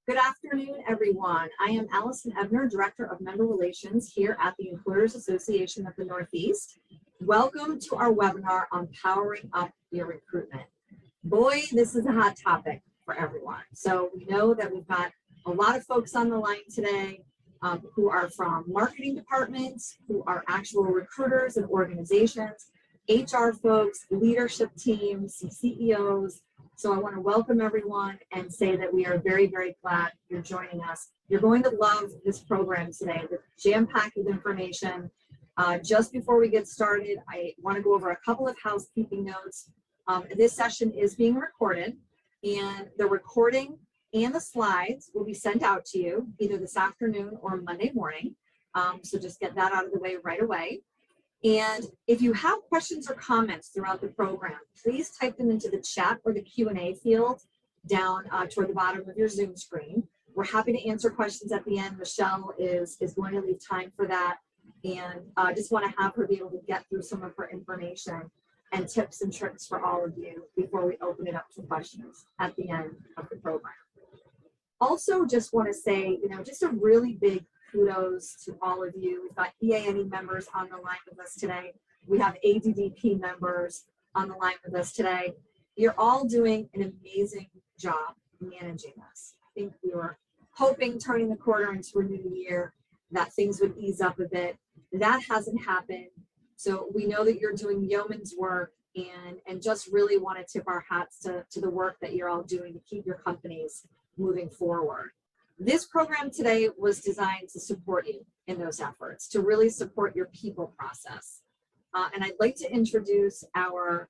Good afternoon, everyone. I am Allison Ebner, Director of Member Relations here at the Employers Association of the Northeast. Welcome to our webinar on powering up your recruitment. Boy, this is a hot topic for everyone. So we know that we've got a lot of folks on the line today who are from marketing departments, who are actual recruiters and organizations, HR folks, leadership teams, some CEOs. So I want to welcome everyone and say that we are very, very glad you're joining us. You're going to love this program today. It's jam-packed with information. Just before we get started, I want to go over a couple of housekeeping notes. This session is being recorded, and the recording and the slides will be sent out to you either this afternoon or Monday morning. So just get that out of the way right away. And if you have questions or comments throughout the program, please type them into the chat or the Q&A field down toward the bottom of your Zoom screen. We're happy to answer questions at the end. Michelle is going to leave time for that. And I just want to have her be able to get through some of her information and tips and tricks for all of you before we open it up to questions at the end of the program. Also, just want to say, just a really big kudos to all of you. We've got EANE members on the line with us today. We have ADDP members on the line with us today. You're all doing an amazing job managing this. I think we were hoping, turning the corner into a new year, that things would ease up a bit. That hasn't happened. So we know that you're doing yeoman's work and just really want to tip our hats to the work that you're all doing to keep your companies moving forward. This program today was designed to support you in those efforts, to really support your people process. And I'd like to introduce our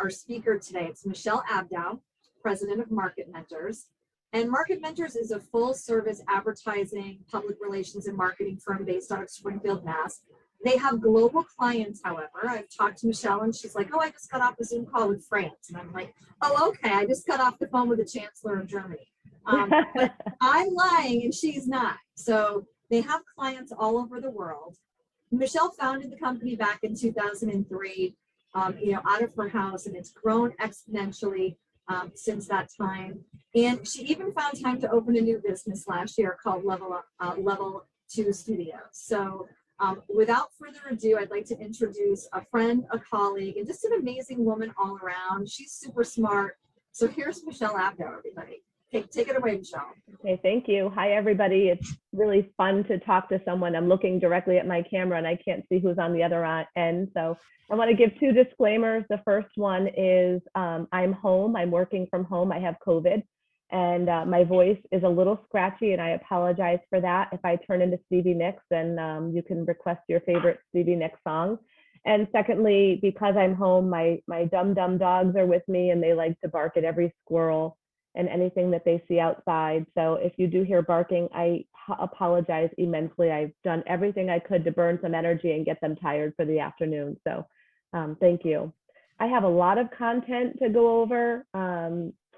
speaker today. It's Michelle Abdall, President of Market Mentors. And Market Mentors is a full-service advertising, public relations, and marketing firm based out of Springfield, Mass. They have global clients, however. I've talked to Michelle and she's like, oh, I just got off a Zoom call with France. And I'm like, oh, okay, I just got off the phone with the Chancellor of Germany. But I'm lying and she's not. So they have clients all over the world. Michelle founded the company back in 2003, out of her house, and it's grown exponentially since that time. And she even found time to open a new business last year called Level 2 Studios. So without further ado, I'd like to introduce a friend, a colleague, and just an amazing woman all around. She's super smart. So here's Michelle Abdall, everybody. Take it away, Michelle. Okay, thank you. Hi, everybody. It's really fun to talk to someone. I'm looking directly at my camera and I can't see who's on the other end. So I want to give two disclaimers. The first one is I'm home. I'm working from home. I have COVID and my voice is a little scratchy and I apologize for that. If I turn into Stevie Nicks, then you can request your favorite Stevie Nicks song. And secondly, because I'm home, my dumb dogs are with me and they like to bark at every squirrel and anything that they see outside. So if you do hear barking, I apologize immensely. I've done everything I could to burn some energy and get them tired for the afternoon. So thank you. I have a lot of content to go over.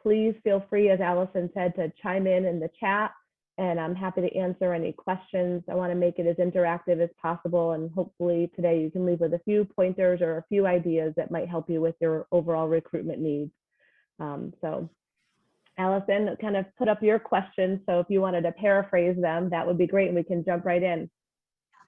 Please feel free, as Allison said, to chime in the chat, and I'm happy to answer any questions. I want to make it as interactive as possible, and hopefully today you can leave with a few pointers or a few ideas that might help you with your overall recruitment needs. So Allison, kind of put up your questions. So if you wanted to paraphrase them, that would be great. And we can jump right in.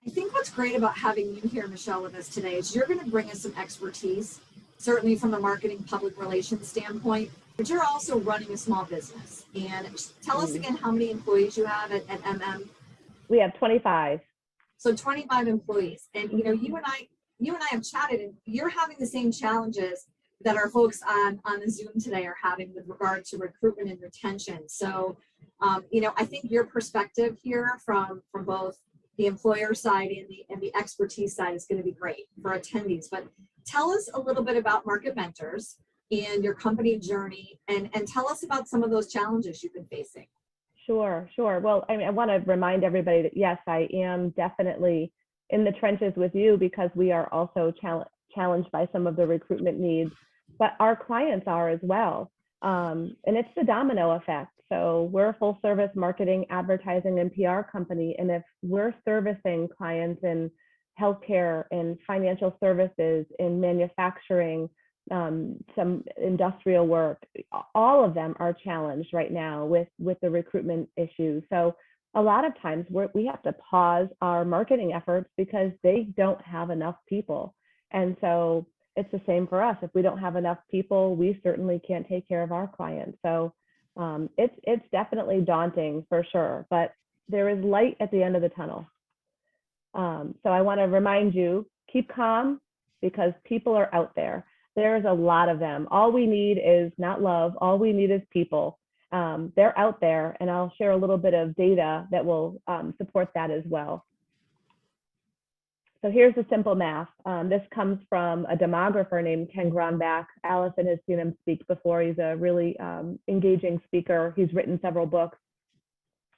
I think what's great about having you here, Michelle, with us today is you're going to bring us some expertise, certainly from a marketing public relations standpoint, but you're also running a small business. And tell us again how many employees you have at MM. We have 25. So 25 employees. And you and I have chatted, and you're having the same challenges that our folks on the Zoom today are having with regard to recruitment and retention. So, I think your perspective here from both the employer side and the expertise side is going to be great for attendees. But tell us a little bit about Market Mentors and your company journey, and tell us about some of those challenges you've been facing. Sure. Well, I want to remind everybody that yes, I am definitely in the trenches with you because we are also challenged by some of the recruitment needs, but our clients are as well. And it's the domino effect. So we're a full service marketing, advertising, and PR company. And if we're servicing clients in healthcare and financial services, in manufacturing, some industrial work. All of them are challenged right now with the recruitment issues. So a lot of times we have to pause our marketing efforts because they don't have enough people. And so it's the same for us. If we don't have enough people, we certainly can't take care of our clients. So it's definitely daunting for sure, but there is light at the end of the tunnel. So I want to remind you, keep calm because people are out there. There's a lot of them. All we need is not love. All we need is people. They're out there, and I'll share a little bit of data that will support that as well. So here's the simple math. This comes from a demographer named Ken Gronbach. Allison has seen him speak before. He's a really engaging speaker. He's written several books.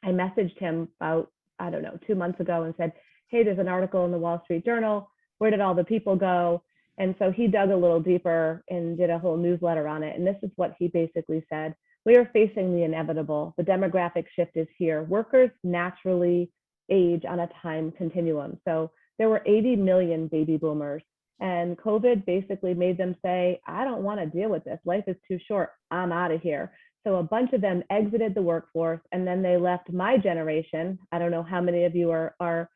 I messaged him about, I don't know, 2 months ago and said, hey, there's an article in the Wall Street Journal. Where did all the people go? And so he dug a little deeper and did a whole newsletter on it. And this is what he basically said. We are facing the inevitable. The demographic shift is here. Workers naturally age on a time continuum. So there were 80 million baby boomers, and COVID basically made them say, I don't want to deal with this. Life is too short. I'm out of here. So a bunch of them exited the workforce, and then they left my generation. I don't know how many of you are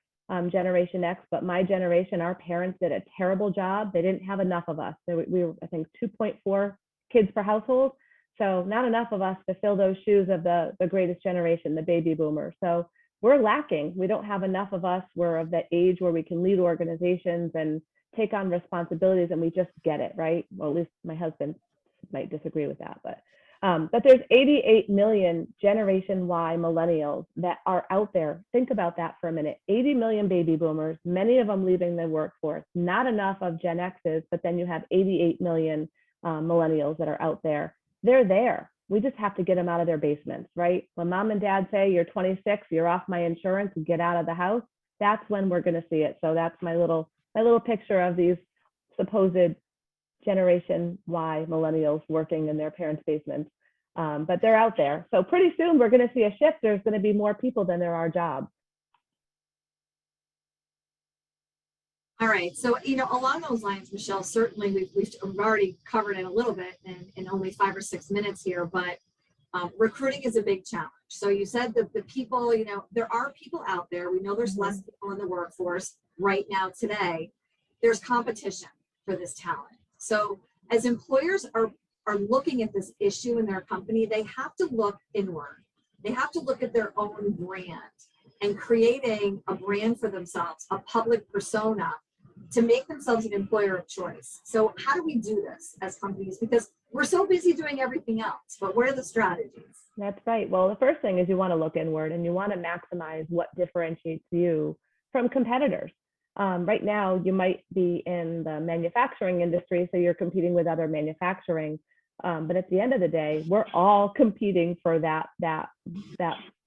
Generation X, but my generation, our parents did a terrible job. They didn't have enough of us. So we were, I think, 2.4 kids per household. So not enough of us to fill those shoes of the greatest generation, the baby boomers. So we're lacking. We don't have enough of us. We're of that age where we can lead organizations and take on responsibilities, and we just get it, right? Well, at least my husband might disagree with that, but there's 88 million Generation Y millennials that are out there. Think about that for a minute. 80 million baby boomers, many of them leaving the workforce. Not enough of Gen X's, but then you have 88 million millennials that are out there. They're there. We just have to get them out of their basements, right? When mom and dad say, you're 26, you're off my insurance, get out of the house, that's when we're going to see it. So that's my little picture of these supposed Generation Y millennials working in their parents' basements. But they're out there. So pretty soon we're going to see a shift. There's going to be more people than there are jobs. All right. So, along those lines, Michelle, certainly we've already covered it a little bit in only 5 or 6 minutes here, but recruiting is a big challenge. So you said that the people, there are people out there. We know there's less people in the workforce right now today. There's competition for this talent. So as employers are looking at this issue in their company, they have to look inward. They have to look at their own brand and creating a brand for themselves, a public persona to make themselves an employer of choice. So how do we do this as companies? Because we're so busy doing everything else, but what are the strategies? That's right. Well, the first thing is you want to look inward and you want to maximize what differentiates you from competitors. Right now, you might be in the manufacturing industry, so you're competing with other manufacturing. But at the end of the day, we're all competing for that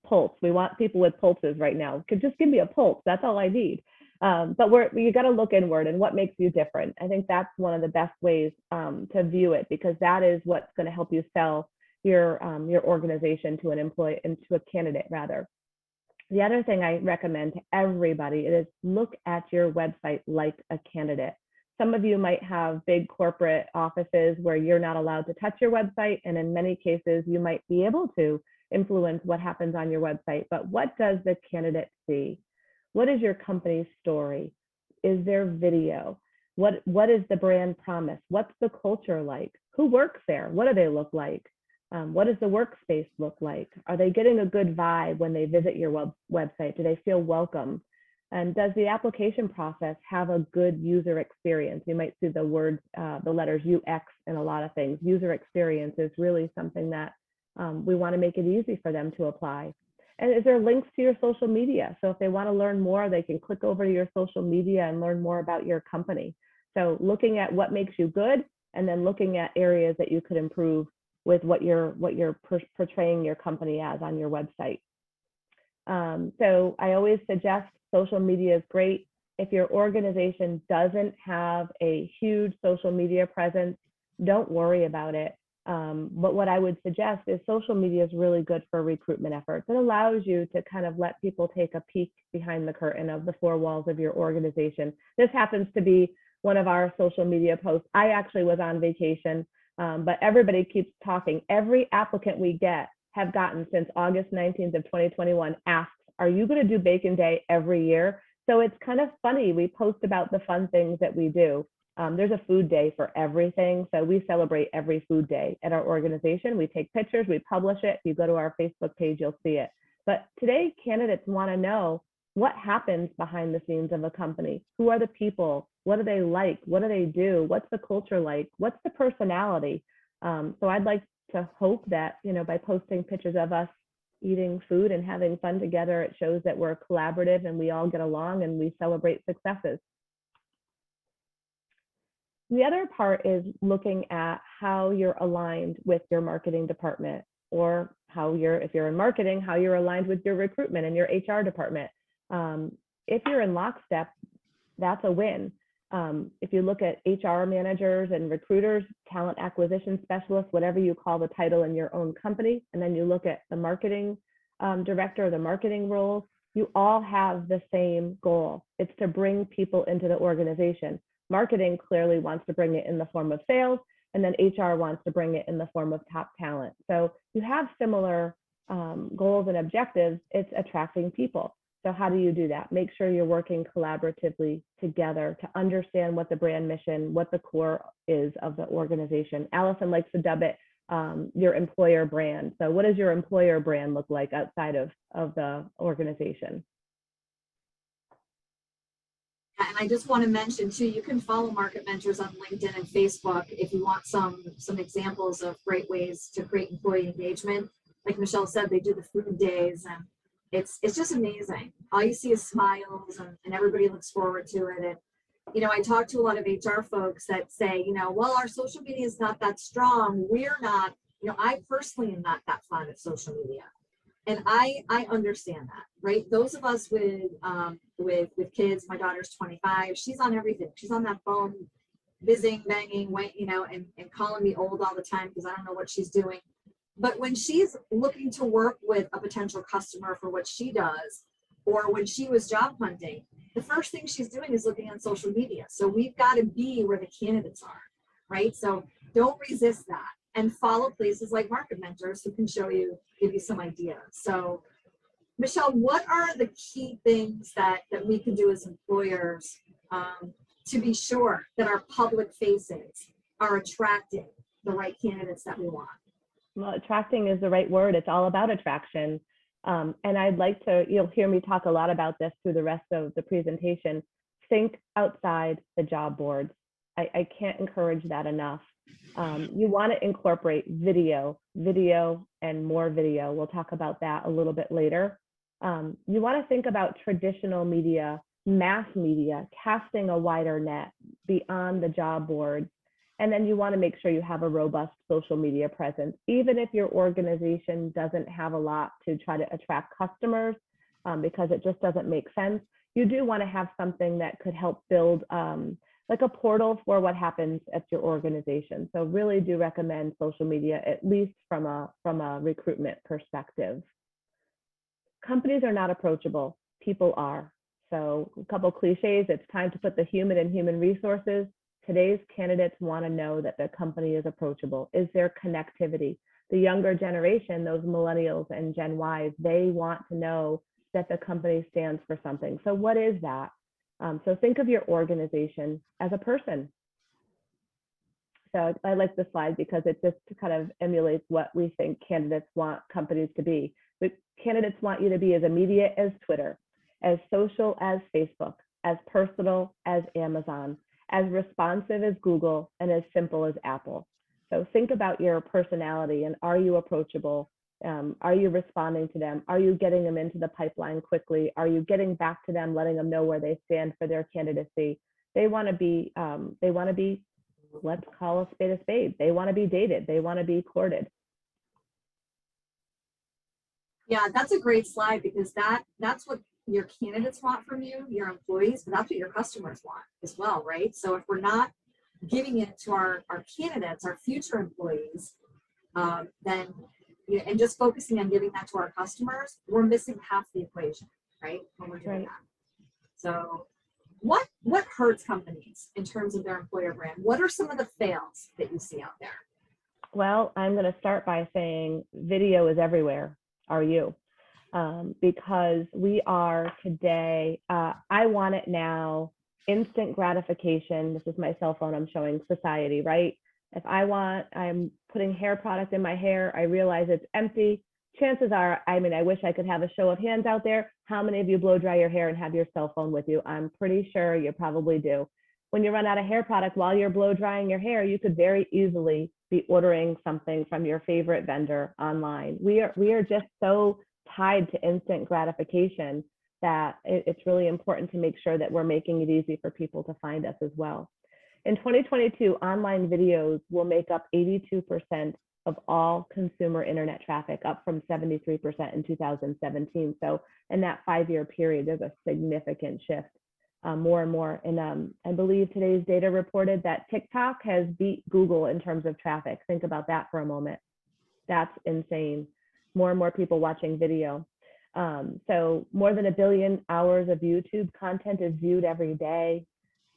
pulse. We want people with pulses right now. Could just give me a pulse. That's all I need. But you got to look inward and what makes you different. I think that's one of the best ways to view it, because that is what's going to help you sell your organization to a candidate rather. The other thing I recommend to everybody is look at your website like a candidate. Some of you might have big corporate offices where you're not allowed to touch your website, and in many cases you might be able to influence what happens on your website. But what does the candidate see? What is your company's story? Is there video? What is the brand promise? What's the culture like? Who works there? What do they look like? What does the workspace look like? Are they getting a good vibe when they visit your website? Do they feel welcome? And does the application process have a good user experience? You might see the words, the letters UX in a lot of things. User experience is really something that we want to make it easy for them to apply. And is there links to your social media? So if they want to learn more, they can click over to your social media and learn more about your company. So looking at what makes you good, and then looking at areas that you could improve with what you're portraying your company as on your website. So I always suggest social media is great. If your organization doesn't have a huge social media presence, don't worry about it. But what I would suggest is social media is really good for recruitment efforts. It allows you to kind of let people take a peek behind the curtain of the four walls of your organization. This happens to be one of our social media posts. I actually was on vacation, but everybody keeps talking. Every applicant we have gotten since August 19th of 2021 asks, are you going to do Bacon Day every year? So it's kind of funny. We post about the fun things that we do. There's a food day for everything. So we celebrate every food day at our organization. We take pictures, we publish it. If you go to our Facebook page, you'll see it. But today, candidates want to know what happens behind the scenes of a company. Who are the people? What do they like? What do they do? What's the culture like? What's the personality? So I'd like to hope that, by posting pictures of us eating food and having fun together, it shows that we're collaborative and we all get along and we celebrate successes. The other part is looking at how you're aligned with your marketing department, or if you're in marketing, how you're aligned with your recruitment and your HR department. If you're in lockstep, that's a win. If you look at HR managers and recruiters, talent acquisition specialists, whatever you call the title in your own company, and then you look at the marketing director, the marketing roles, you all have the same goal. It's to bring people into the organization. Marketing clearly wants to bring it in the form of sales, and then HR wants to bring it in the form of top talent. So you have similar goals and objectives. It's attracting people. So how do you do that? Make sure you're working collaboratively together to understand what the brand mission, what the core is of the organization. Allison likes to dub it your employer brand. So what does your employer brand look like outside of the organization? And I just want to mention too, you can follow Market Mentors on LinkedIn and Facebook if you want some examples of great ways to create employee engagement. Like Michelle said, they do the food days, and it's just amazing. All you see is smiles, and everybody looks forward to it. And I talk to a lot of HR folks that say, well, our social media is not that strong. We're not, I personally am not that fond of social media. And I understand that, right? Those of us with kids, my daughter's 25, she's on everything. She's on that phone, bizzing, banging, and calling me old all the time because I don't know what she's doing. But when she's looking to work with a potential customer for what she does, or when she was job hunting, the first thing she's doing is looking on social media. So we've got to be where the candidates are, right? So don't resist that, and follow places like Market Mentors who can give you some ideas. So Michelle, what are the key things that we can do as employers to be sure that our public faces are attracting the right candidates that we want? Well, attracting is the right word. It's all about attraction. And I'd like to, you'll hear me talk a lot about this through the rest of the presentation. Think outside the job boards. I can't encourage that enough. You want to incorporate video, and more video. We'll talk about that a little bit later. You want to think about traditional media, mass media, casting a wider net beyond the job boards. And then you want to make sure you have a robust social media presence, even if your organization doesn't have a lot to try to attract customers, because it just doesn't make sense. You do want to have something that could help build like a portal for what happens at your organization. So really do recommend social media, at least from a recruitment perspective. Companies are not approachable, people are. So a couple cliches, it's time to put the human in human resources. Today's candidates want to know that the company is approachable. Is there connectivity? The younger generation, those millennials and Gen Ys, they want to know that the company stands for something. So what is that? So think of your organization as a person. So I like this slide because it just kind of emulates what we think candidates want companies to be. But candidates want you to be as immediate as Twitter, as social as Facebook, as personal as Amazon, as responsive as Google, and as simple as Apple. So think about your personality, and are you approachable? Are you responding to them? Are you getting them into the pipeline quickly? Are you getting back to them, letting them know where they stand for their candidacy? They want to be, let's call a spade a spade. They want to be dated. They want to be courted. Yeah, that's a great slide, because that's what your candidates want from you, your employees, but that's what your customers want as well, right? So if we're not giving it to our candidates, our future employees, then, and just focusing on giving that to our customers, we're missing half the equation, right? When we're doing that. So what hurts companies in terms of their employer brand? What are some of the fails that you see out there? Well, I'm going to start by saying video is everywhere. Are you? Because we are today, I want it now, instant gratification. This is my cell phone, I'm showing society, right? If I'm putting hair product in my hair, I realize it's empty. Chances are, I wish I could have a show of hands out there. How many of you blow dry your hair and have your cell phone with you? I'm pretty sure you probably do. When you run out of hair product while you're blow drying your hair, you could very easily be ordering something from your favorite vendor online. We are just so tied to instant gratification that it's really important to make sure that we're making it easy for people to find us as well. In 2022, online videos will make up 82% of all consumer internet traffic, up from 73% in 2017. So in that 5-year period, there's a significant shift, more and more. And I believe today's data reported that TikTok has beat Google in terms of traffic. Think about that for a moment. That's insane. More and more people watching video. So more than 1 billion hours of YouTube content is viewed every day.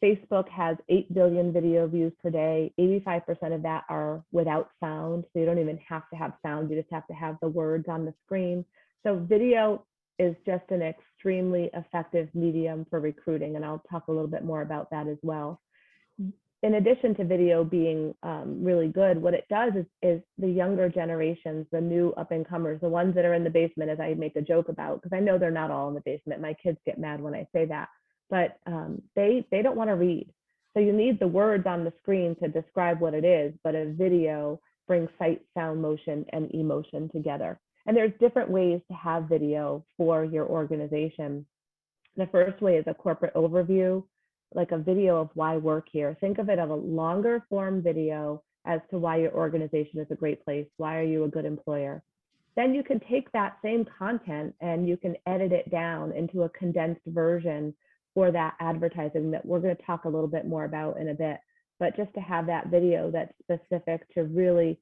Facebook has 8 billion video views per day. 85% of that are without sound. So you don't even have to have sound. You just have to have the words on the screen. So video is just an extremely effective medium for recruiting. And I'll talk a little bit more about that as well. In addition to video being really good, what it does is the younger generations, the new up and comers, the ones that are in the basement, as I make a joke about, because I know they're not all in the basement. My kids get mad when I say that, but they don't want to read. So you need the words on the screen to describe what it is, but a video brings sight, sound, motion, and emotion together. And there's different ways to have video for your organization. The first way is a corporate overview, like a video of why work here. Think of it as a longer form video as to why your organization is a great place. Why are you a good employer? Then you can take that same content and you can edit it down into a condensed version for that advertising that we're going to talk a little bit more about in a bit. But just to have that video that's specific to really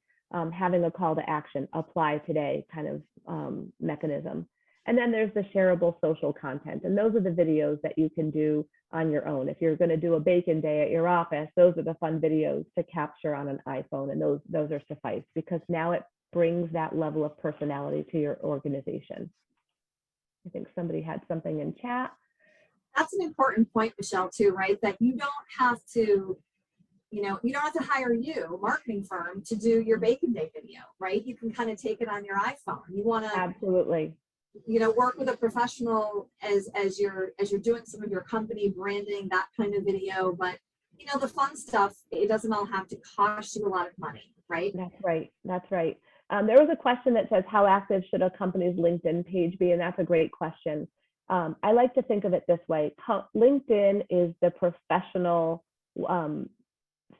having a call to action, apply today kind of mechanism. And then there's the shareable social content. And those are the videos that you can do on your own. If you're going to do a bacon day at your office, those are the fun videos to capture on an iPhone. And those are suffice, because now it brings that level of personality to your organization. I think somebody had something in chat. That's an important point, Michelle, too, right? That you don't have to, you don't have to hire a marketing firm to do your bacon day video, right? You can kind of take it on your iPhone. You want to absolutely, work with a professional as you're doing some of your company branding, that kind of video. But the fun stuff, it doesn't all have to cost you a lot of money, right? That's right. That's right. There was a question that says, how active should a company's LinkedIn page be? And that's a great question. I like to think of it this way. LinkedIn is the professional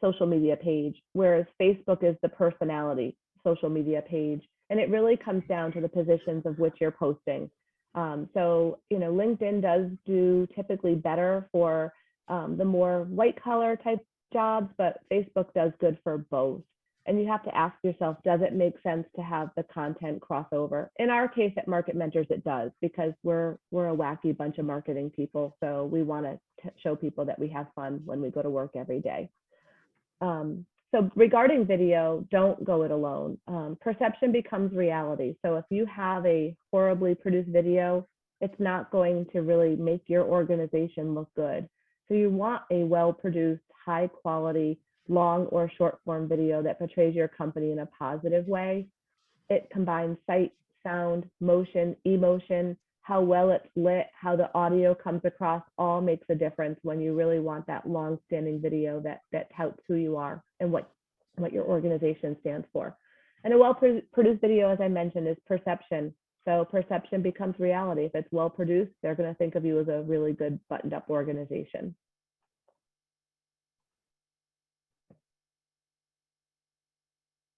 social media page, whereas Facebook is the personality social media page. And it really comes down to the positions of which you're posting. So, LinkedIn does do typically better for the more white collar type jobs, but Facebook does good for both. And you have to ask yourself, does it make sense to have the content crossover? In our case at Market Mentors, it does, because we're a wacky bunch of marketing people. So we want to show people that we have fun when we go to work every day. So regarding video, don't go it alone. Perception becomes reality. So if you have a horribly produced video, it's not going to really make your organization look good. So you want a well-produced, high quality, long or short form video that portrays your company in a positive way. It combines sight, sound, motion, emotion, how well it's lit, how the audio comes across, all makes a difference when you really want that long-standing video that touts who you are and what your organization stands for. And a well-produced video, as I mentioned, is perception. So perception becomes reality. If it's well-produced, they're going to think of you as a really good buttoned-up organization.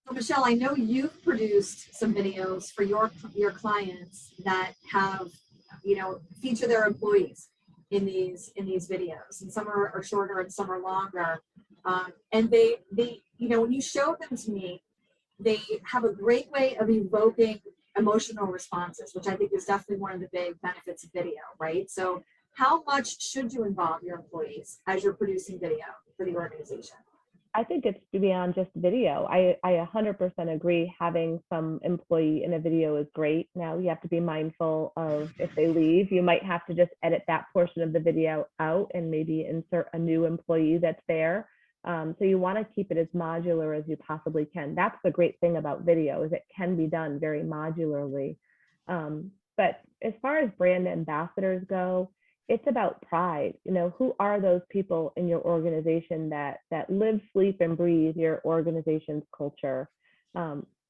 So Michelle, I know you've produced some videos for your clients that have, feature their employees in these videos, and some are shorter and some are longer. And they when you show them to me, they have a great way of evoking emotional responses, which I think is definitely one of the big benefits of video, right? So How much should you involve your employees as you're producing video for the organization? I think it's beyond just video. I 100% agree. Having some employee in a video is great. Now you have to be mindful of if they leave, you might have to just edit that portion of the video out and maybe insert a new employee that's there. So you want to keep it as modular as you possibly can. That's the great thing about video is it can be done very modularly. But as far as brand ambassadors go, it's about pride. You know, who are those people in your organization that live, sleep, and breathe your organization's culture?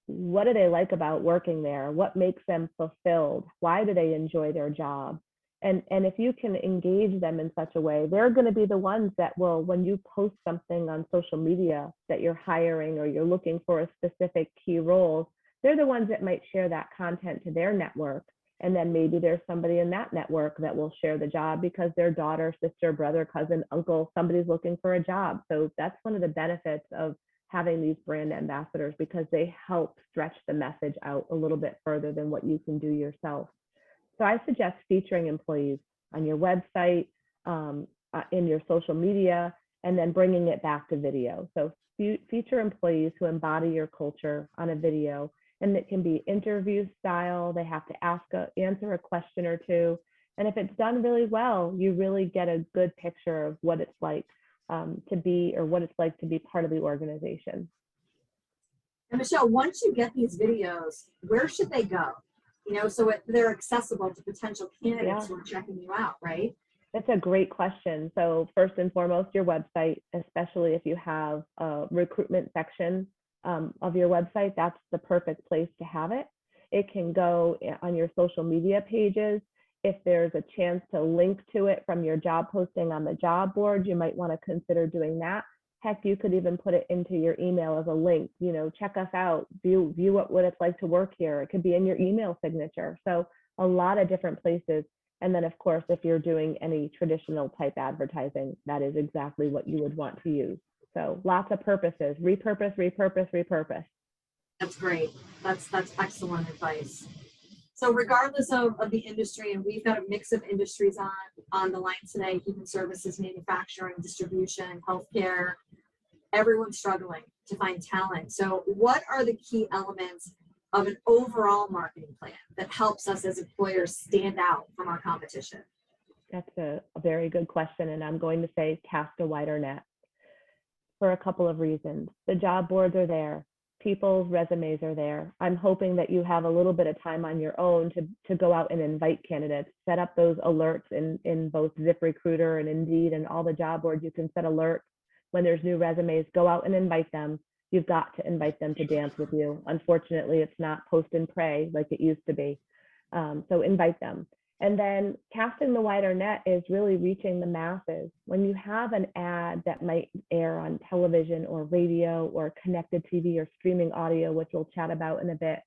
What do they like about working there? What makes them fulfilled? Why do they enjoy their job? And if you can engage them in such a way, they're going to be the ones that will, when you post something on social media that you're hiring or you're looking for a specific key role, they're the ones that might share that content to their network. And then maybe there's somebody in that network that will share the job because their daughter, sister, brother, cousin, uncle, somebody's looking for a job. So that's one of the benefits of having these brand ambassadors because they help stretch the message out a little bit further than what you can do yourself. So I suggest featuring employees on your website, in your social media, and then bringing it back to video. So feature employees who embody your culture on a video. And it can be interview style. They have to answer a question or two. And if it's done really well, you really get a good picture of what it's like to be, or what it's like to be part of the organization. And Michelle, once you get these videos, where should they go? You know, so they're accessible to potential candidates who are checking you out, right? That's a great question. So first and foremost, your website, especially if you have a recruitment section of your website, that's the perfect place to have it. It can go on your social media pages. If there's a chance to link to it from your job posting on the job board, you might want to consider doing that. Heck, you could even put it into your email as a link, you know, check us out, view what it's like to work here. It could be in your email signature. So a lot of different places. And then of course, if you're doing any traditional type advertising, that is exactly what you would want to use. So lots of purposes, repurpose, repurpose, repurpose. That's great. That's excellent advice. So regardless of the industry, and we've got a mix of industries on the line today, human services, manufacturing, distribution, healthcare, everyone's struggling to find talent. So what are the key elements of an overall marketing plan that helps us as employers stand out from our competition? That's a very good question. And I'm going to say cast a wider net for a couple of reasons. The job boards are there. People's resumes are there. I'm hoping that you have a little bit of time on your own to go out and invite candidates, set up those alerts in both ZipRecruiter and Indeed and all the job boards. You can set alerts when there's new resumes, go out and invite them. You've got to invite them to dance with you. Unfortunately, it's not post and pray like it used to be. So invite them. And then casting the wider net is really reaching the masses. When you have an ad that might air on television or radio or connected TV or streaming audio, which we'll chat about in a bit,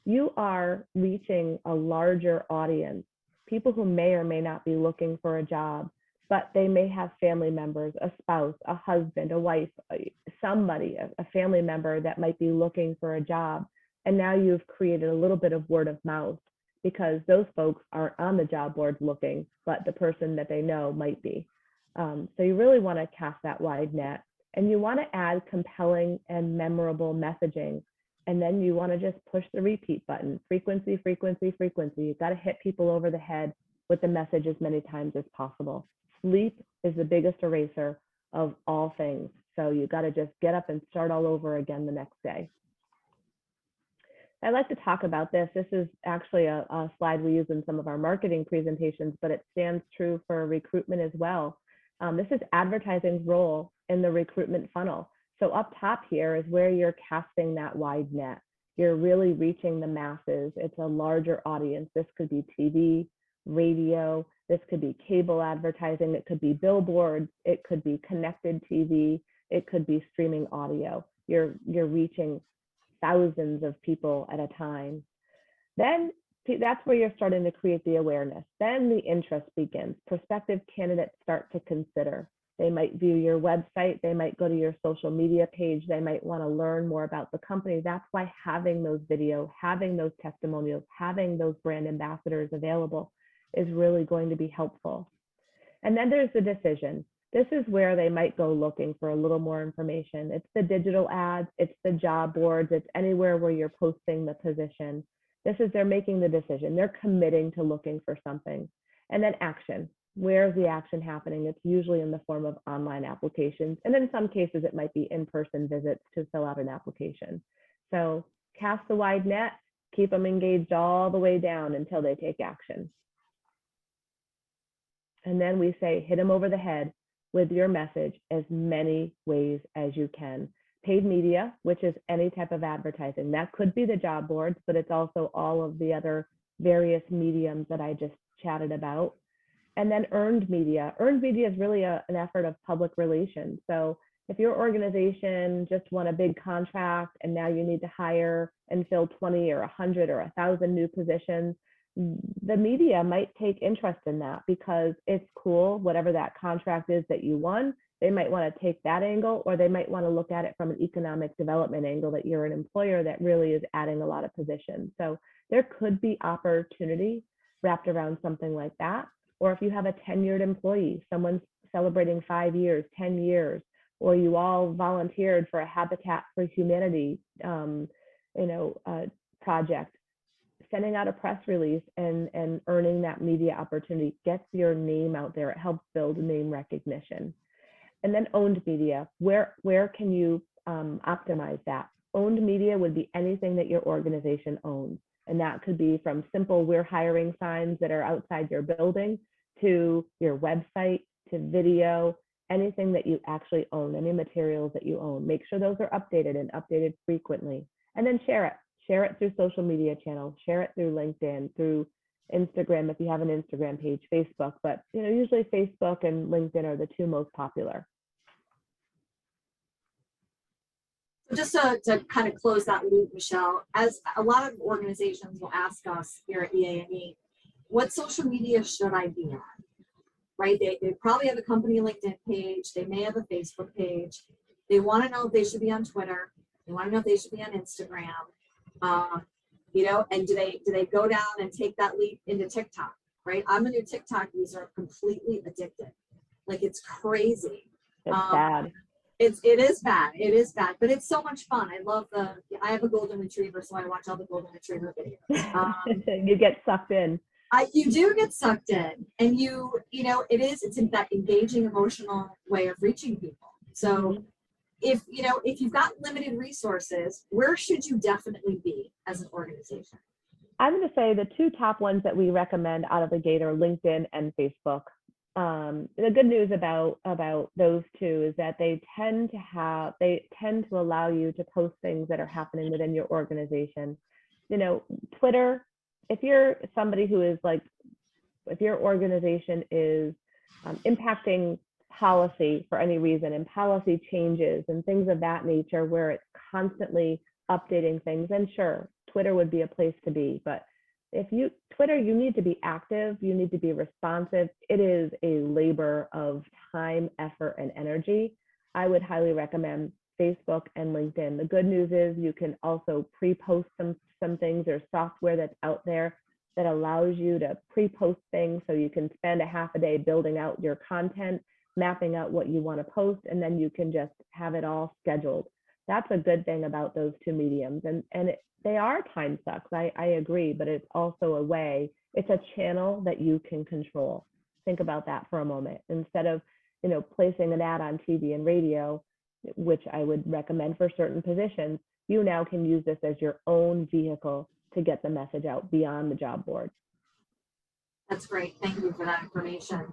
you are reaching a larger audience, people who may or may not be looking for a job, but they may have family members, a spouse, a husband, a wife, somebody, a family member that might be looking for a job. And now you've created a little bit of word of mouth, because those folks aren't on the job board looking, but the person that they know might be. So you really want to cast that wide net, and you want to add compelling and memorable messaging. And then you want to just push the repeat button, frequency, frequency, frequency. You've got to hit people over the head with the message as many times as possible. Sleep is the biggest eraser of all things. So you got to just get up and start all over again the next day. I like to talk about this. This is actually a slide we use in some of our marketing presentations, but it stands true for recruitment as well. This is advertising's role in the recruitment funnel. So up top here is where you're casting that wide net. You're really reaching the masses. It's a larger audience. This could be TV, radio, this could be cable advertising, it could be billboards, it could be connected TV, it could be streaming audio. You're reaching thousands of people at a time. Then that's where you're starting to create the awareness. Then the interest begins. Prospective candidates start to consider. They might view your website, they might go to your social media page, they might want to learn more about the company. That's why having those videos, having those testimonials, having those brand ambassadors available is really going to be helpful. And then there's the decision. This is where they might go looking for a little more information. It's the digital ads, it's the job boards, it's anywhere where you're posting the position. This is, they're making the decision. They're committing to looking for something. And then action. Where's the action happening? It's usually in the form of online applications. And in some cases, it might be in-person visits to fill out an application. So cast the wide net, keep them engaged all the way down until they take action. And then we say, hit them over the head with your message as many ways as you can. Paid media, which is any type of advertising. That could be the job boards, but it's also all of the other various mediums that I just chatted about. And then earned media. Earned media is really an effort of public relations. So if your organization just won a big contract and now you need to hire and fill 20 or 100 or 1,000 new positions, the media might take interest in that because it's cool, whatever that contract is that you won. They might want to take that angle, or they might want to look at it from an economic development angle, that you're an employer that really is adding a lot of positions. So there could be opportunity wrapped around something like that. Or if you have a tenured employee, someone's celebrating 5 years, 10 years, or you all volunteered for a Habitat for Humanity project, sending out a press release and earning that media opportunity gets your name out there. It helps build name recognition. And then owned media, where can you optimize that? Owned media would be anything that your organization owns. And that could be from simple "we're hiring" signs that are outside your building to your website, to video, anything that you actually own, any materials that you own. Make sure those are updated and updated frequently. And then share it. Share it through social media channels, share it through LinkedIn, through Instagram if you have an Instagram page, Facebook, but usually Facebook and LinkedIn are the two most popular. Just to kind of close that loop, Michelle, as a lot of organizations will ask us here at EA&E, what social media should I be on? Right? They probably have a company LinkedIn page. They may have a Facebook page. They want to know if they should be on Twitter. They want to know if they should be on Instagram. And do they go down and take that leap into TikTok? Right? I'm a new TikTok user, completely addicted. Like, it's crazy. It's bad. It is bad. It is bad, but it's so much fun. I have a golden retriever, so I watch all the golden retriever videos. You get sucked in. You do get sucked in, and it's in that engaging, emotional way of reaching people. So if you've got limited resources, where should you definitely be as an organization? I'm going to say the two top ones that we recommend out of the gate are LinkedIn and Facebook. The good news about those two is that they tend to allow you to post things that are happening within your organization. Twitter, if you're somebody who is if your organization is impacting policy for any reason, and policy changes and things of that nature where it's constantly updating things, then sure, Twitter would be a place to be. But Twitter, you need to be active, you need to be responsive. It is a labor of time, effort, and energy. I would highly recommend Facebook and LinkedIn. The good news is you can also pre-post some things. There's software that's out there that allows you to pre-post things, so you can spend a half a day building out your content, mapping out what you want to post, and then you can just have it all scheduled. That's a good thing about those two mediums. They are time sucks, I agree, but it's also a way, it's a channel that you can control. Think about that for a moment. Instead of, placing an ad on TV and radio, which I would recommend for certain positions, you now can use this as your own vehicle to get the message out beyond the job board. That's great. Thank you for that information.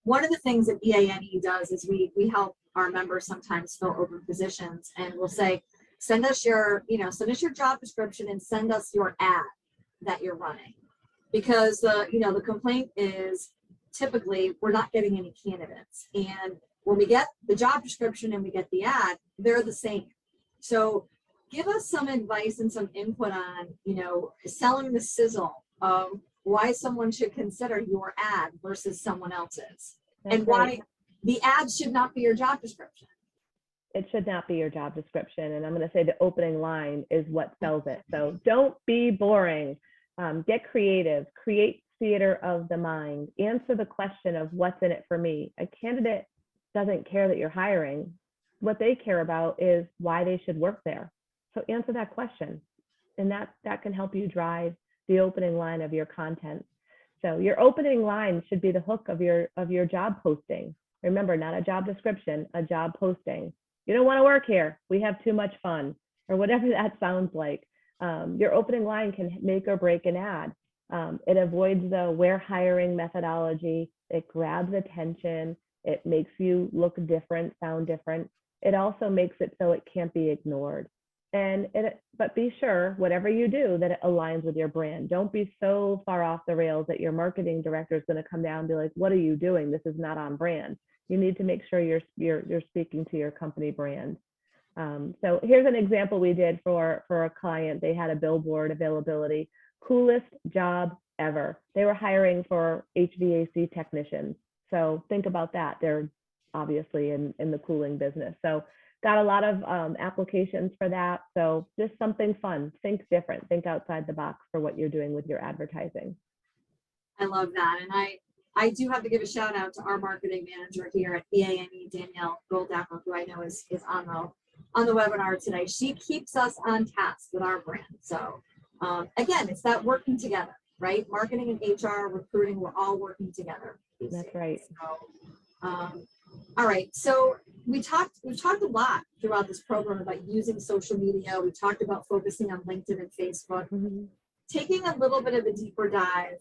One of the things that EA&E does is we help our members sometimes fill open positions, and we'll say, send us your job description and send us your ad that you're running, because the complaint is typically we're not getting any candidates, and when we get the job description and we get the ad, they're the same. So give us some advice and some input on selling the sizzle of why someone should consider your ad versus someone else's. That's and right. Why the ad should not be your job description. It should not be your job description. And I'm going to say the opening line is what sells it. So don't be boring. Get creative. Create theater of the mind. Answer the question of what's in it for me. A candidate doesn't care that you're hiring. What they care about is why they should work there. So answer that question. And that can help you drive the opening line of your content. So your opening line should be the hook of your job posting. Remember, not a job description, a job posting. You don't want to work here. We have too much fun, or whatever that sounds like. Your opening line can make or break an ad. It avoids the "we're hiring" methodology. It grabs attention. It makes you look different, sound different. It also makes it so it can't be ignored. But be sure, whatever you do, that it aligns with your brand. Don't be so far off the rails that your marketing director is going to come down and be like, "What are you doing? This is not on brand." You need to make sure you're speaking to your company brand. So here's an example we did for a client. They had a billboard availability, coolest job ever. They were hiring for HVAC technicians. So think about that. They're obviously in the cooling business. So got a lot of applications for that. So just something fun. Think different. Think outside the box for what you're doing with your advertising. I love that. And I do have to give a shout out to our marketing manager here at EAME, Danielle Goldapper, who I know is on the webinar today. She keeps us on task with our brand. So again, it's that working together, right? Marketing and HR, recruiting, we're all working together. That's right. So, all right. So we've talked a lot throughout this program about using social media. We talked about focusing on LinkedIn and Facebook. Mm-hmm. Taking a little bit of a deeper dive,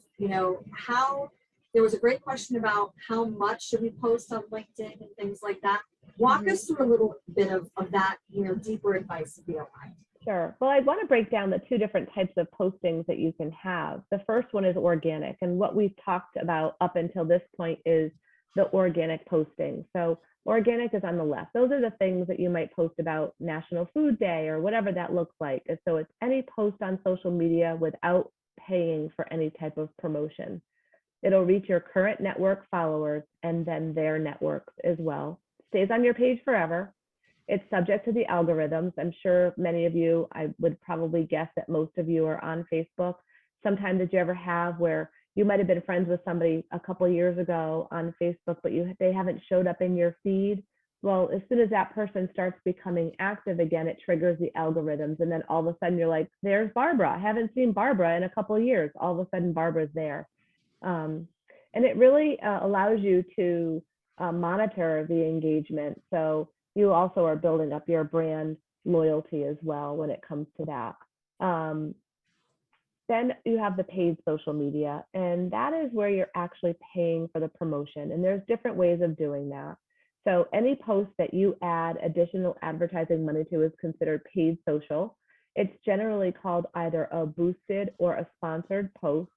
how there was a great question about how much should we post on LinkedIn and things like that. Walk us through a little bit of that, deeper advice if you don't mind. Sure. Well, I want to break down the two different types of postings that you can have. The first one is organic. And what we've talked about up until this point is the organic posting. So organic is on the left. Those are the things that you might post about National Food Day or whatever that looks like. And so it's any post on social media without paying for any type of promotion. It'll reach your current network followers and then their networks as well. Stays on your page forever. It's subject to the algorithms. I'm sure many of you, I would probably guess that most of you are on Facebook. Sometime did you ever have where you might have been friends with somebody a couple of years ago on Facebook, but they haven't showed up in your feed? Well, as soon as that person starts becoming active again, it triggers the algorithms. And then all of a sudden you're like, there's Barbara. I haven't seen Barbara in a couple of years. All of a sudden Barbara's there. And it really allows you to monitor the engagement. So you also are building up your brand loyalty as well when it comes to that. Then you have the paid social media, and that is where you're actually paying for the promotion. And there's different ways of doing that. So any post that you add additional advertising money to is considered paid social. It's generally called either a boosted or a sponsored post.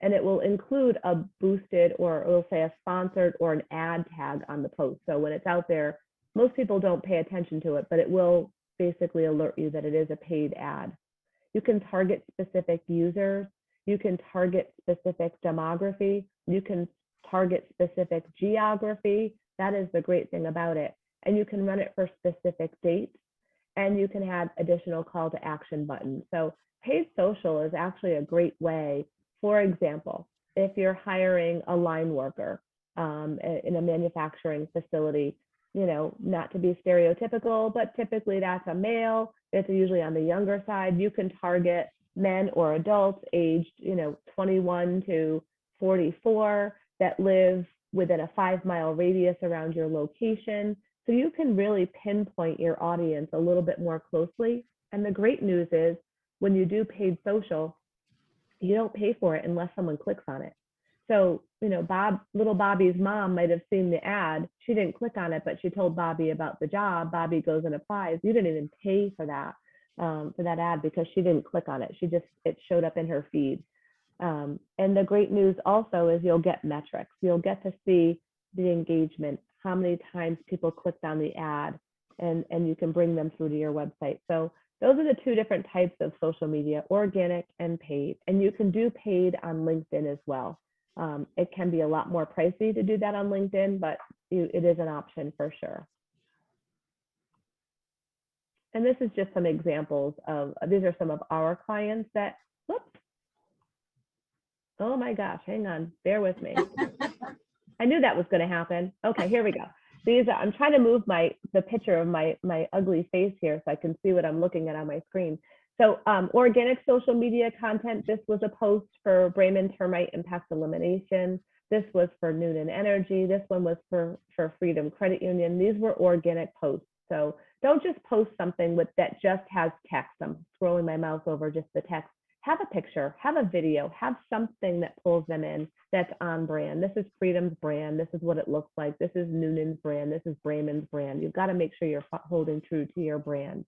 And it will include a boosted, or it will say a sponsored or an ad tag on the post. So when it's out there, most people don't pay attention to it, but it will basically alert you that it is a paid ad. You can target specific users. You can target specific demography. You can target specific geography. That is the great thing about it. And you can run it for specific dates. And you can add additional call to action buttons. So paid social is actually a great way. For example, if you're hiring a line worker in a manufacturing facility, not to be stereotypical, but typically that's a male. It's usually on the younger side. You can target men or adults aged, 21 to 44 that live within a 5-mile radius around your location. So you can really pinpoint your audience a little bit more closely. And the great news is when you do paid social, you don't pay for it unless someone clicks on it. So, little Bobby's mom might have seen the ad. She didn't click on it, but she told Bobby about the job. Bobby goes and applies. You didn't even pay for that ad because she didn't click on it. It showed up in her feed. And the great news also is you'll get metrics. You'll get to see the engagement, how many times people clicked on the ad, and you can bring them through to your website. So those are the two different types of social media, organic and paid. And you can do paid on LinkedIn as well. It can be a lot more pricey to do that on LinkedIn, but it is an option for sure. And this is just some examples of, these are some of our clients that, Oh my gosh, hang on, bear with me. I knew that was going to happen. Okay, here we go. I'm trying to move the picture of my ugly face here so I can see what I'm looking at on my screen. So organic social media content. This was a post for Bremen Termite and Pest Elimination. This was for Noonan Energy. This one was for Freedom Credit Union. These were organic posts. So don't just post something that just has text. I'm scrolling my mouse over just the text. Have a picture, have a video, have something that pulls them in that's on brand. This is Freedom's brand. This is what it looks like. This is Noonan's brand. This is Bremen's brand. You've got to make sure you're holding true to your brand.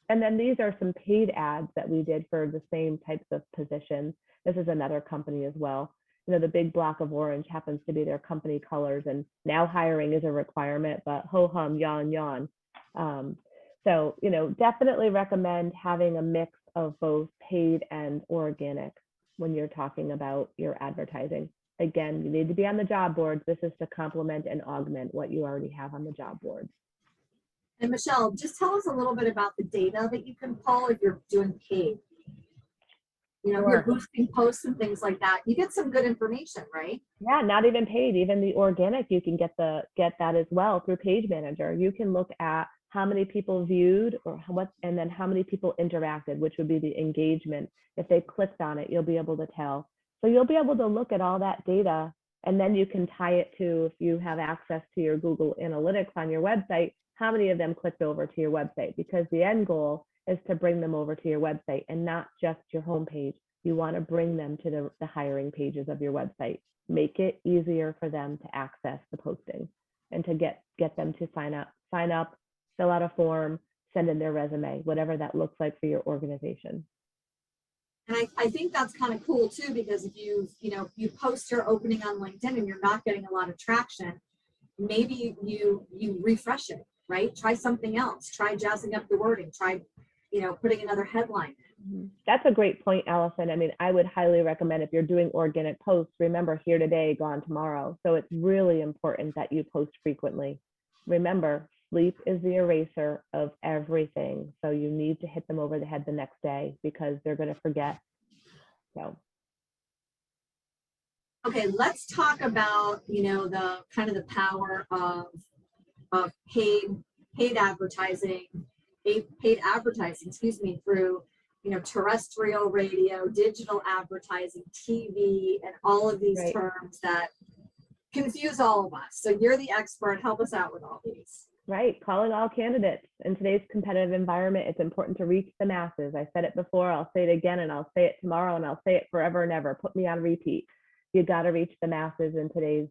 And then these are some paid ads that we did for the same types of positions. This is another company as well. You know, the big block of orange happens to be their company colors, and now hiring is a requirement, but ho hum, yawn, yawn. So, you know, definitely recommend having a mix of both paid and organic when you're talking about your advertising. Again, you need to be on the job boards. This is to complement and augment what you already have on the job boards. And Michelle, just tell us a little bit about the data that you can pull if you're doing paid. You know, Sure. you're boosting posts and things like that. You get some good information, right? Yeah, not even paid. Even the organic, you can get that as well through Page Manager. You can look at how many people viewed and then how many people interacted, which would be the engagement. If they clicked on it, you'll be able to tell. So you'll be able to look at all that data, and then you can tie it to, if you have access to your Google Analytics on your website, how many of them clicked over to your website, because the end goal is to bring them over to your website and not just your homepage. You want to bring them to the hiring pages of your website. Make it easier for them to access the posting and to get them to sign up, fill out a form, send in their resume, whatever that looks like for your organization. And I think that's kind of cool too, because if you post your opening on LinkedIn and you're not getting a lot of traction, maybe you refresh it, right? Try something else. Try jazzing up the wording. Try, putting another headline in. That's a great point, Allison. I mean, I would highly recommend, if you're doing organic posts, remember, here today, gone tomorrow. So it's really important that you post frequently. Remember, sleep is the eraser of everything. So you need to hit them over the head the next day, because they're going to forget. So. Okay, let's talk about, the kind of the power of paid advertising, through, terrestrial radio, digital advertising, TV, and all of these terms that confuse all of us. So you're the expert. Help us out with all these. Right, calling all candidates. In today's competitive environment, it's important to reach the masses. I said it before, I'll say it again, and I'll say it tomorrow, and I'll say it forever and ever. Put me on repeat. You got to reach the masses in today's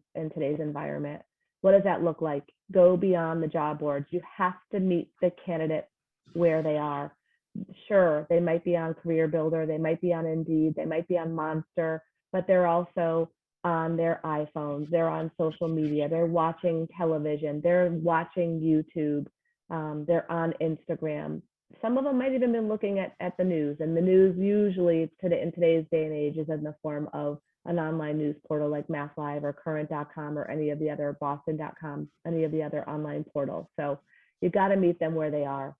environment. What does that look like? Go beyond the job boards. You have to meet the candidate where they are. Sure, they might be on Career Builder, they might be on Indeed, they might be on Monster, but they're also on their iPhones, they're on social media, they're watching television, they're watching YouTube, they're on Instagram. Some of them might even been looking at the news, and the news usually in today's day and age is in the form of an online news portal like MassLive or Current.com or any of the other Boston.com, any of the other online portals. So you got to meet them where they are.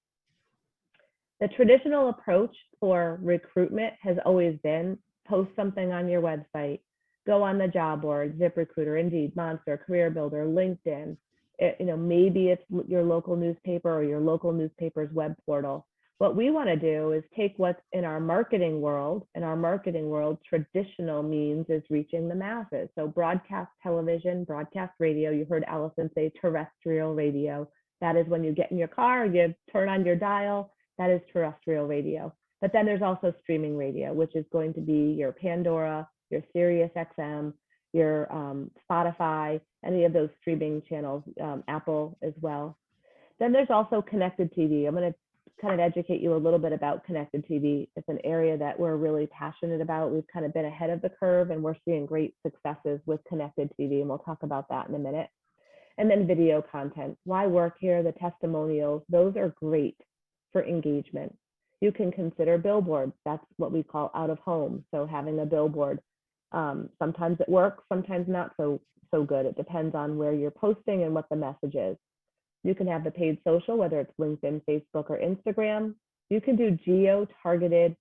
The traditional approach for recruitment has always been post something on your website, go on the job board, ZipRecruiter, Indeed, Monster, Career Builder, LinkedIn. Maybe it's your local newspaper or your local newspaper's web portal. What we want to do is take what's in our marketing world. In our marketing world, traditional means is reaching the masses. So broadcast television, broadcast radio. You heard Allison say terrestrial radio. That is when you get in your car, you turn on your dial. That is terrestrial radio. But then there's also streaming radio, which is going to be your Pandora, your Sirius XM, your Spotify, any of those streaming channels, Apple as well. Then there's also connected TV. I'm going to kind of educate you a little bit about connected TV. It's an area that we're really passionate about. We've kind of been ahead of the curve, and we're seeing great successes with connected TV, and we'll talk about that in a minute. And then video content. Why work here? The testimonials, those are great for engagement. You can consider billboards. That's what we call out of home. So having a billboard, sometimes it works, sometimes not so good. It depends on where you're posting and what the message is. You can have the paid social, whether it's LinkedIn, Facebook, or Instagram. You can do geo-targeted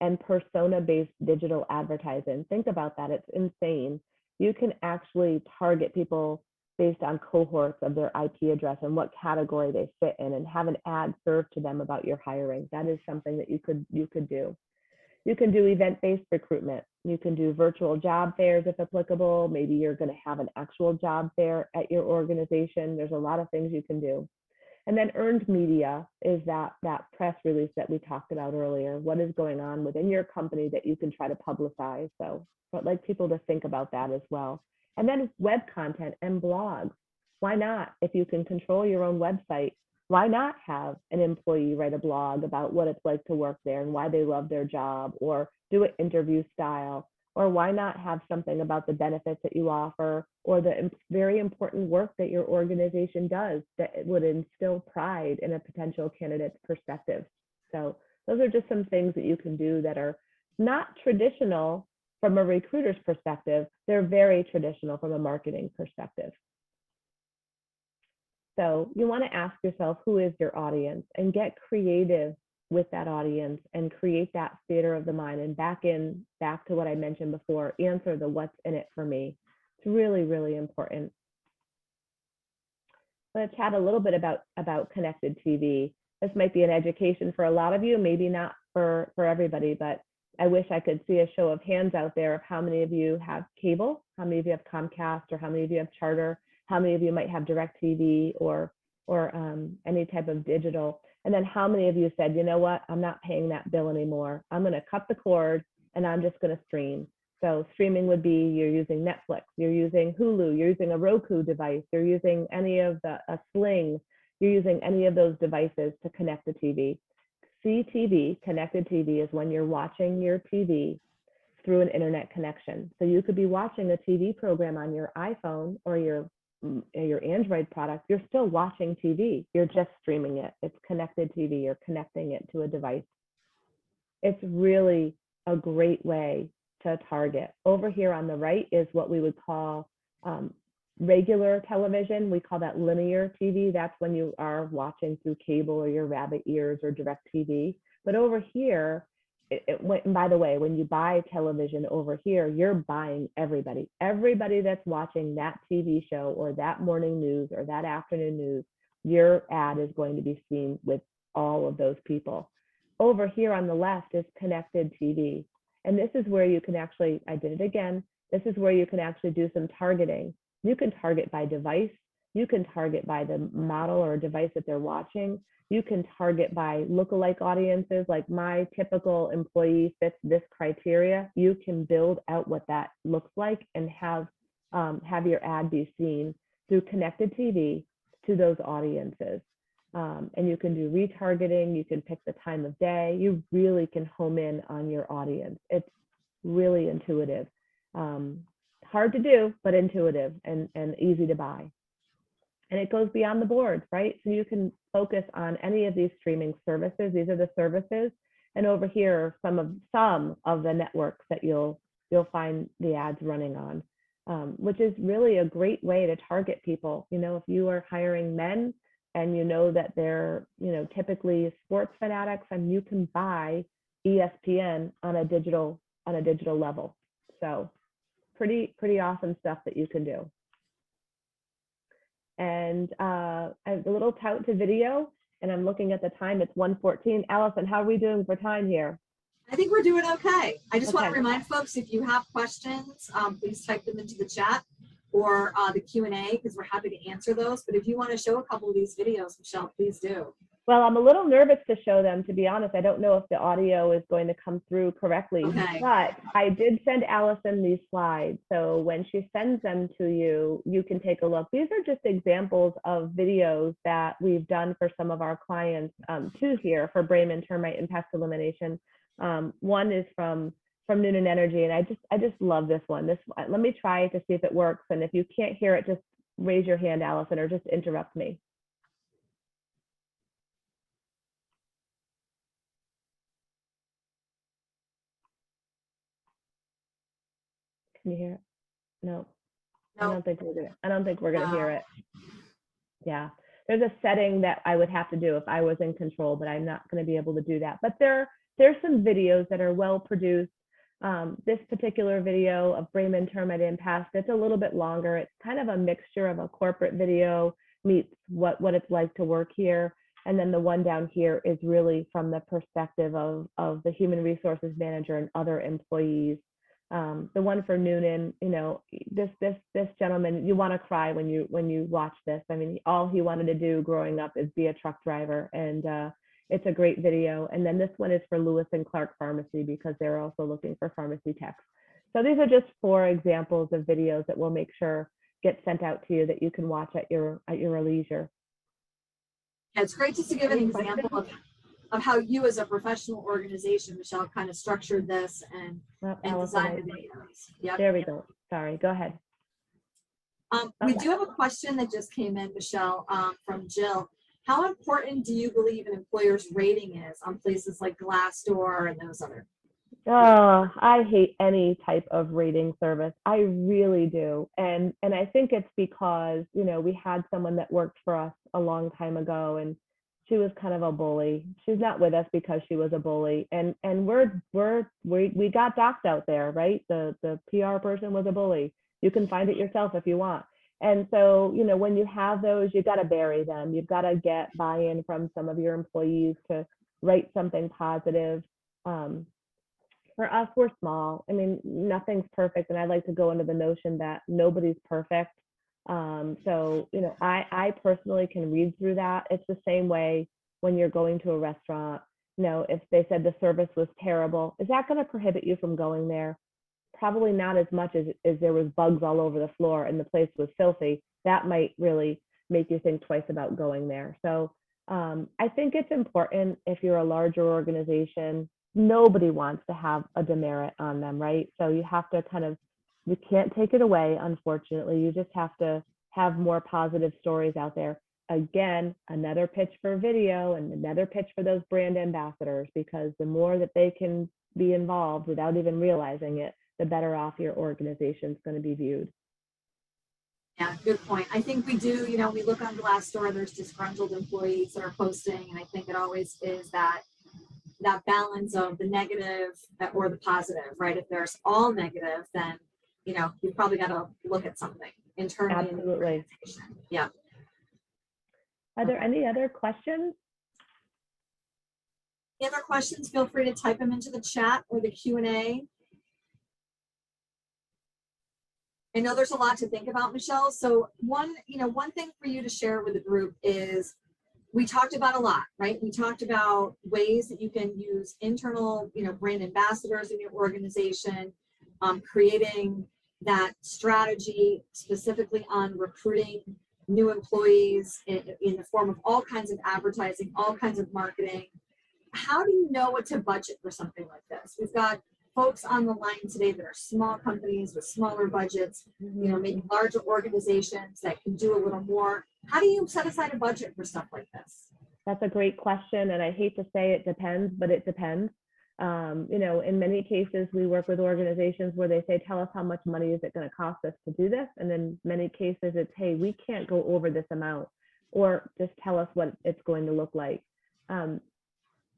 and persona-based digital advertising. Think about that. It's insane. You can actually target people based on cohorts of their IP address and what category they fit in, and have an ad served to them about your hiring. That is something that you could do. You can do event-based recruitment. You can do virtual job fairs if applicable. Maybe you're going to have an actual job fair at your organization. There's a lot of things you can do. And then earned media is that press release that we talked about earlier. What is going on within your company that you can try to publicize? So I'd like people to think about that as well. And then web content and blogs. Why not? If you can control your own website, why not have an employee write a blog about what it's like to work there and why they love their job, or do it interview style? Or why not have something about the benefits that you offer, or the very important work that your organization does that would instill pride in a potential candidate's perspective? So those are just some things that you can do that are not traditional from a recruiter's perspective. They're very traditional from a marketing perspective. So you want to ask yourself, who is your audience, and get creative with that audience and create that theater of the mind. And back to what I mentioned before, answer the what's in it for me. It's really, really important. I'm going to chat a little bit about connected TV. This might be an education for a lot of you, maybe not for everybody, but I wish I could see a show of hands out there of how many of you have cable, how many of you have Comcast, or how many of you have Charter, how many of you might have DirecTV or any type of digital. And then how many of you said, you know what, I'm not paying that bill anymore. I'm going to cut the cord and I'm just going to stream. So streaming would be, you're using Netflix, you're using Hulu, you're using a Roku device, you're using any of a Sling, you're using any of those devices to connect the TV. CTV, connected TV, is when you're watching your TV through an internet connection. So you could be watching a TV program on your iPhone or your Android product. You're still watching TV. You're just streaming it. It's connected TV. You're connecting it to a device. It's really a great way to target. Over here on the right is what we would call regular television. We call that linear TV. That's when you are watching through cable or your rabbit ears or DirecTV. But over here, and by the way, when you buy television over here, you're buying everybody that's watching that TV show or that morning news or that afternoon news. Your ad is going to be seen with all of those people. Over here on the left is connected TV. And this is where you can actually, I did it again, this is where you can actually do some targeting. You can target by device. You can target by the model or device that they're watching. You can target by lookalike audiences, like my typical employee fits this criteria. You can build out what that looks like and have your ad be seen through connected TV to those audiences. And you can do retargeting. You can pick the time of day. You really can home in on your audience. It's really intuitive. Hard to do, but intuitive and easy to buy. And it goes beyond the boards, right? So you can focus on any of these streaming services. These are the services. And over here are some of the networks that you'll find the ads running on, which is really a great way to target people. You know, if you are hiring men and you know that they're, typically sports fanatics, and you can buy ESPN on a digital level. So pretty awesome stuff that you can do. And a little tout to video, and I'm looking at the time, it's 1:14. Allison, how are we doing for time here? I think we're doing okay. I just want to remind folks, if you have questions, please type them into the chat or the Q&A, because we're happy to answer those. But if you want to show a couple of these videos, Michelle, please do. Well, I'm a little nervous to show them, to be honest. I don't know if the audio is going to come through correctly, but I did send Allison these slides. So when she sends them to you, you can take a look. These are just examples of videos that we've done for some of our clients too here for Brayman Termite and Pest Elimination. One is from Noonan Energy, and I just love this one. Let me try to see if it works. And if you can't hear it, just raise your hand, Allison, or just interrupt me. Can you hear it? No. I don't think we're gonna hear it. Yeah, there's a setting that I would have to do if I was in control, but I'm not going to be able to do that. But they're there's some videos that are well produced. This particular video of Bremen Termite Impasse, it's a little bit longer. It's kind of a mixture of a corporate video meets what it's like to work here. And then the one down here is really from the perspective of the human resources manager and other employees. The one for Noonan, you know, this gentleman, you want to cry when you watch this. I mean, all he wanted to do growing up is be a truck driver, and it's a great video. And then this one is for Lewis and Clark Pharmacy because they're also looking for pharmacy techs. So these are just 4 examples of videos that we'll make sure get sent out to you that you can watch at your leisure. Yeah, it's great just to give an example of how you as a professional organization, Michelle, kind of structured this and designed the videos. Yep. There we go. Sorry, go ahead. We do have a question that just came in, Michelle, from Jill. How important do you believe an employer's rating is on places like Glassdoor and those other? Oh, I hate any type of rating service. I really do. And I think it's because, you know, we had someone that worked for us a long time ago and she was kind of a bully. She's not with us because she was a bully. And we got docked out there, right? The PR person was a bully. You can find it yourself if you want. And so, you know, when you have those, you got to bury them. You've got to get buy-in from some of your employees to write something positive. For us, we're small. I mean, nothing's perfect. And I like to go into the notion that nobody's perfect. So, you know, I personally can read through that. It's the same way when you're going to a restaurant. You know, if they said the service was terrible, is that going to prohibit you from going there? Probably not as much as there was bugs all over the floor and the place was filthy. That might really make you think twice about going there. So I think it's important if you're a larger organization. Nobody wants to have a demerit on them, right? So you have to you can't take it away, unfortunately. You just have to have more positive stories out there. Again, another pitch for video and another pitch for those brand ambassadors, because the more that they can be involved without even realizing it, the better off your organization is going to be viewed. Yeah, good point. I think we do, you know, we look on Glassdoor, there's disgruntled employees that are posting, and I think it always is that balance of the negative or the positive, right? If there's all negative, then, you know, you've probably got to look at something internally. Absolutely. Yeah. Are there any other questions? Any other questions? Feel free to type them into the chat or the Q&A. I know there's a lot to think about, Michelle. So one thing for you to share with the group is we talked about a lot, right? We talked about ways that you can use internal, you know, brand ambassadors in your organization, creating that strategy specifically on recruiting new employees in the form of all kinds of advertising, all kinds of marketing. How do you know what to budget for something like this? We've got folks on the line today that are small companies with smaller budgets, you know, maybe larger organizations that can do a little more. How do you set aside a budget for stuff like this? That's a great question. And I hate to say it depends, but it depends. You know, in many cases, we work with organizations where they say, tell us how much money is it going to cost us to do this? And in many cases, it's, hey, we can't go over this amount, or just tell us what it's going to look like.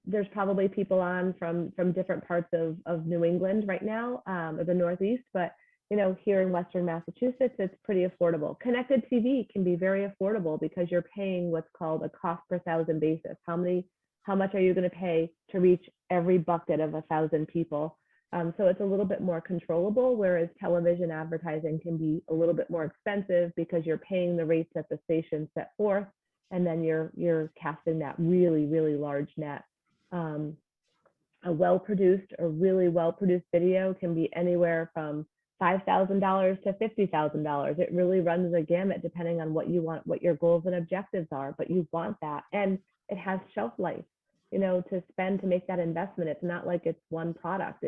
There's probably people on from different parts of New England right now, or the Northeast, but you know, here in Western Massachusetts, it's pretty affordable. Connected TV can be very affordable because you're paying what's called a cost per thousand basis. How much are you going to pay to reach every bucket of 1,000 people? So it's a little bit more controllable, whereas television advertising can be a little bit more expensive because you're paying the rates that the station set forth, and then you're casting that really, really large net. A really well-produced video can be anywhere from $5,000 to $50,000. It really runs the gamut depending on what you want, what your goals and objectives are, but you want that. And it has shelf life, you know, to spend to make that investment. It's not like it's one product.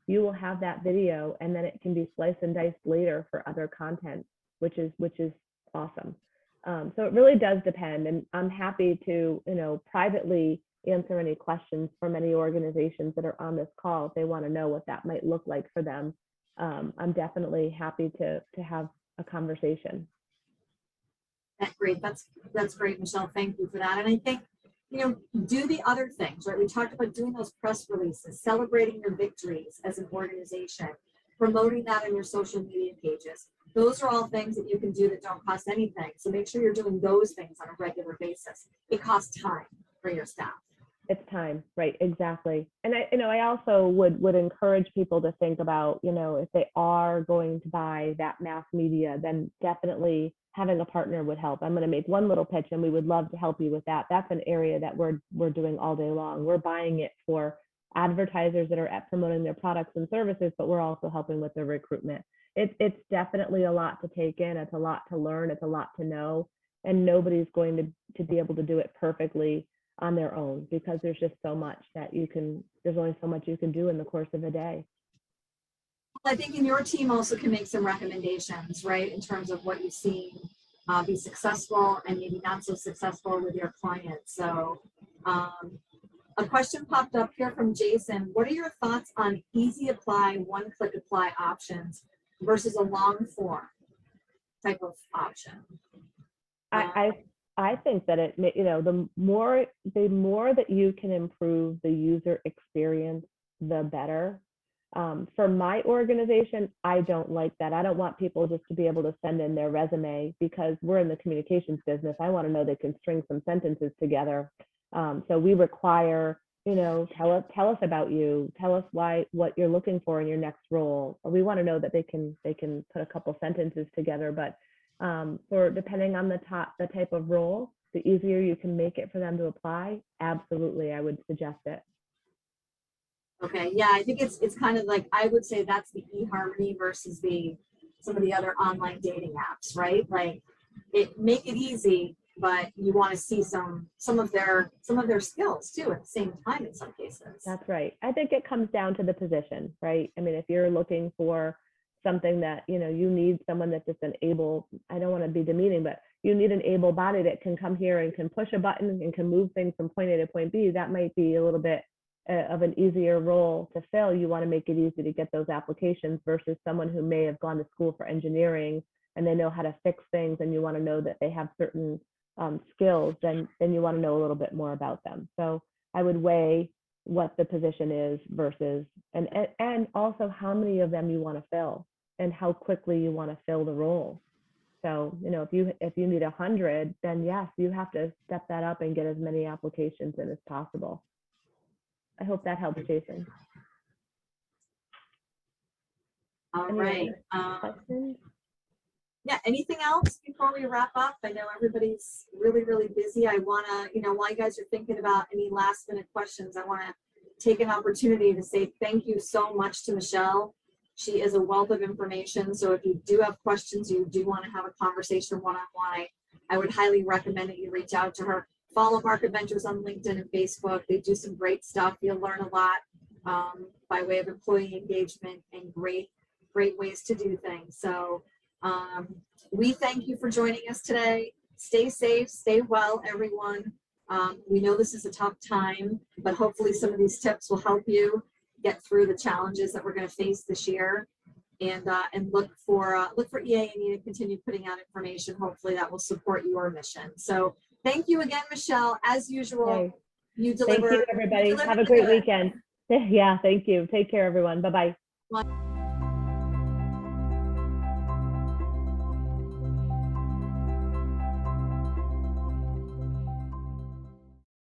You will have that video and then it can be sliced and diced later for other content, which is awesome. So it really does depend. And I'm happy to, you know, privately answer any questions from any organizations that are on this call if they want to know what that might look like for them. I'm definitely happy to have a conversation. That's great. That's great, Michelle. Thank you for that. And I think, do the other things, right? We talked about doing those press releases, celebrating your victories as an organization, promoting that on your social media pages. Those are all things that you can do that don't cost anything. So make sure you're doing those things on a regular basis. It costs time for your staff. It's time, right? Exactly. And I also would encourage people to think about, if they are going to buy that mass media, then definitely having a partner would help. I'm going to make one little pitch, and we would love to help you with that. That's an area that we're doing all day long. We're buying it for advertisers that are at promoting their products and services, but we're also helping with the recruitment. It's definitely a lot to take in. It's a lot to learn. It's a lot to know, and nobody's going to be able to do it perfectly on their own, because there's just so much that there's only so much you can do in the course of a day. I think your team also can make some recommendations, right, in terms of what you've seen be successful and maybe not so successful with your clients. So a question popped up here from Jason. What are your thoughts on easy apply, one-click apply options versus a long form type of option? I think that the more that you can improve the user experience, the better. For my organization, I don't like that. I don't want people just to be able to send in their resume, because we're in the communications business. I want to know they can string some sentences together. So we require, tell us about you, tell us what you're looking for in your next role. We want to know that they can put a couple sentences together, but for depending on the type of role, the easier you can make it for them to apply, absolutely, I would suggest it. Okay, yeah, I think it's kind of like, I would say that's the eHarmony versus some of the other online dating apps, right? Like, make it easy, but you want to see some of their skills too at the same time in some cases. That's right. I think it comes down to the position, right? I mean, if you're looking for something that, you need someone that's just an able, I don't want to be demeaning, but you need an able body that can come here and can push a button and can move things from point A to point B. That might be a little bit of an easier role to fill. You want to make it easy to get those applications versus someone who may have gone to school for engineering and they know how to fix things, and you want to know that they have certain skills, then you want to know a little bit more about them. So I would weigh what the position is versus, and also how many of them you want to fill and how quickly you want to fill the role. So, if you need 100, then yes, you have to step that up and get as many applications in as possible. I hope that helps, Jason. All right. Yeah, anything else before we wrap up? I know everybody's really, really busy. I want to, while you guys are thinking about any last minute questions, I want to take an opportunity to say thank you so much to Michelle. She is a wealth of information. So if you do have questions, you do want to have a conversation one-on-one, I would highly recommend that you reach out to her. Follow Market Ventures on LinkedIn and Facebook. They do some great stuff. You'll learn a lot by way of employee engagement and great ways to do things. So we thank you for joining us today. Stay safe, stay well, everyone. We know this is a tough time, but hopefully some of these tips will help you get through the challenges that we're going to face this year. And look for EA&E to continue putting out information. Hopefully that will support your mission. So thank you again, Michelle. As usual, Okay. you deliver. Thank you, everybody. Have a great weekend. Yeah, thank you. Take care, everyone. Bye-bye.